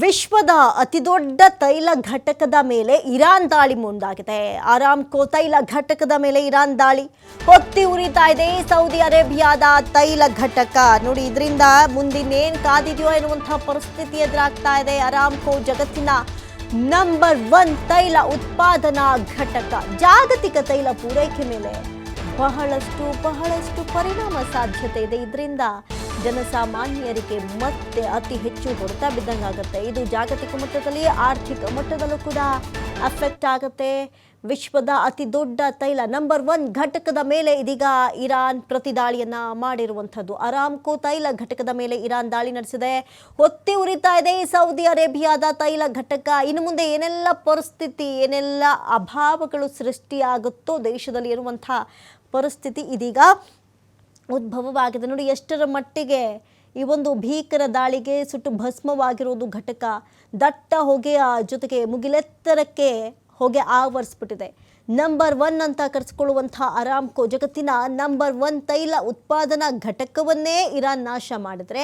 ವಿಶ್ವದ ಅತಿದೊಡ್ಡ ತೈಲ ಘಟಕದ ಮೇಲೆ ಇರಾನ್ ದಾಳಿ ಮುಂದಾಗಿದೆ. ಅರಾಮ್ಕೋ ತೈಲ ಘಟಕದ ಮೇಲೆ ಇರಾನ್ ದಾಳಿ ಹೊತ್ತಿ ಉರಿತಾ ಇದೆ. ಸೌದಿ ಅರೇಬಿಯಾದ ತೈಲ ಘಟಕ ನೋಡಿ, ಇದರಿಂದ ಮುಂದಿನೇನು ಕಾದಿದೆಯೋ ಎನ್ನುವಂತಹ ಪರಿಸ್ಥಿತಿ ಎದುರಾಗ್ತಾ ಇದೆ. ಅರಾಮ್ಕೋ ಜಗತ್ತಿನ ನಂಬರ್ 1 ತೈಲ ಉತ್ಪಾದನಾ ಘಟಕ. ಜಾಗತಿಕ ತೈಲ ಪೂರೈಕೆ ಮೇಲೆ ಬಹಳಷ್ಟು ಪರಿಣಾಮ ಸಾಧ್ಯತೆ ಇದೆ. ಇದರಿಂದ ಜನಸಾಮಾನ್ಯರಿಗೆ ಮತ್ತೆ ಅತಿ ಹೆಚ್ಚು ಹೊಡೆತ ಬಿದ್ದಂಗಾಗುತ್ತೆ. ಇದು ಜಾಗತಿಕ ಮಟ್ಟದಲ್ಲಿ ಆರ್ಥಿಕ ಮಟ್ಟದಲ್ಲೂ ಕೂಡ ಅಫೆಕ್ಟ್ ಆಗುತ್ತೆ. ವಿಶ್ವದ ಅತಿ ದೊಡ್ಡ ತೈಲ ನಂಬರ್ 1 ಘಟಕದ ಮೇಲೆ ಇದೀಗ ಇರಾನ್ ಪ್ರತಿದಾಳಿಯನ್ನ ಮಾಡಿರುವಂಥದ್ದು. ಅರಾಮ್ಕೋ ತೈಲ ಘಟಕದ ಮೇಲೆ ಇರಾನ್ ದಾಳಿ ನಡೆಸಿದೆ. ಹೊತ್ತಿ ಉರಿತಾ ಇದೆ ಸೌದಿ ಅರೇಬಿಯಾದ ತೈಲ ಘಟಕ. ಇನ್ನು ಮುಂದೆ ಏನೆಲ್ಲ ಪರಿಸ್ಥಿತಿ, ಏನೆಲ್ಲ ಅಭಾವಗಳು ಸೃಷ್ಟಿಯಾಗುತ್ತೋ ದೇಶದಲ್ಲಿ ಇರುವಂಥ ಪರಿಸ್ಥಿತಿ ಇದೀಗ ಉದ್ಭವವಾಗಿದೆ. ನೋಡಿ ಎಷ್ಟರ ಮಟ್ಟಿಗೆ ಈ ಒಂದು ಭೀಕರ ದಾಳಿಗೆ ಸುಟ್ಟು ಭಸ್ಮವಾಗಿರೋದು ಘಟಕ. ದಟ್ಟ ಹೊಗೆಯ ಜೊತೆಗೆ ಮುಗಿಲೆತ್ತರಕ್ಕೆ ಹೊಗೆ ಆವರಿಸ್ಬಿಟ್ಟಿದೆ. ನಂಬರ್ 1 ಅಂತ ಕರೆಸಿಕೊಳ್ಳುವಂಥ ಅರಾಮ್ಕೋ ಜಗತ್ತಿನ ನಂಬರ್ 1 ತೈಲ ಉತ್ಪಾದನಾ ಘಟಕವನ್ನೇ ಇರಾನ್ ನಾಶ ಮಾಡಿದ್ರೆ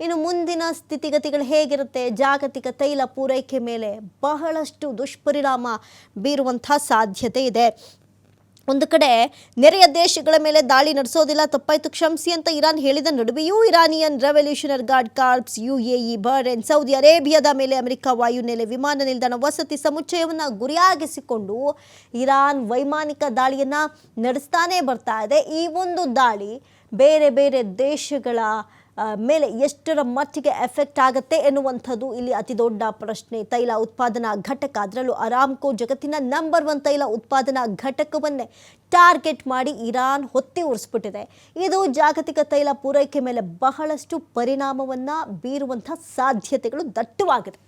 ಇನ್ನು ಮುಂದಿನ ಸ್ಥಿತಿಗತಿಗಳು ಹೇಗಿರುತ್ತೆ? ಜಾಗತಿಕ ತೈಲ ಪೂರೈಕೆ ಮೇಲೆ ಬಹಳಷ್ಟು ದುಷ್ಪರಿಣಾಮ ಬೀರುವಂಥ ಸಾಧ್ಯತೆ ಇದೆ. ಒಂದು ಕಡೆ ನೆರೆಯ ದೇಶಗಳ ಮೇಲೆ ದಾಳಿ ನಡೆಸೋದಿಲ್ಲ, ತಪ್ಪಾಯ್ತು ಕ್ಷಮಿಸಿ ಅಂತ ಇರಾನ್ ಹೇಳಿದ ನಡುವೆಯೂ Iranian revolutionary guard corps, UAE, Bahrain, Saudi ಅರೇಬಿಯಾದ ಮೇಲೆ ಅಮೆರಿಕ ವಾಯುನೆಲೆ, ವಿಮಾನ ನಿಲ್ದಾಣ, ವಸತಿ ಸಮುಚ್ಚಯವನ್ನು ಗುರಿಯಾಗಿಸಿಕೊಂಡು ಇರಾನ್ ವೈಮಾನಿಕ ದಾಳಿಯನ್ನು ನಡೆಸ್ತಾನೆ ಬರ್ತಾ ಇದೆ. ಈ ಒಂದು ದಾಳಿ ಬೇರೆ ಬೇರೆ ದೇಶಗಳ ಮೇಲೆ ಎಷ್ಟರ ಮಟ್ಟಿಗೆ ಎಫೆಕ್ಟ್ ಆಗುತ್ತೆ ಎನ್ನುವಂಥದ್ದು ಇಲ್ಲಿ ಅತಿ ದೊಡ್ಡ ಪ್ರಶ್ನೆ. ತೈಲ ಉತ್ಪಾದನಾ ಘಟಕ, ಅದರಲ್ಲೂ ಅರಾಮ್ಕೋ ಜಗತ್ತಿನ ನಂಬರ್ 1 ತೈಲ ಉತ್ಪಾದನಾ ಘಟಕವನ್ನೇ ಟಾರ್ಗೆಟ್ ಮಾಡಿ ಇರಾನ್ ಹೊತ್ತಿ ಉರಿಸ್ಬಿಟ್ಟಿದೆ. ಇದು ಜಾಗತಿಕ ತೈಲ ಪೂರೈಕೆ ಮೇಲೆ ಬಹಳಷ್ಟು ಪರಿಣಾಮವನ್ನು ಬೀರುವಂಥ ಸಾಧ್ಯತೆಗಳು ದಟ್ಟವಾಗಿದೆ.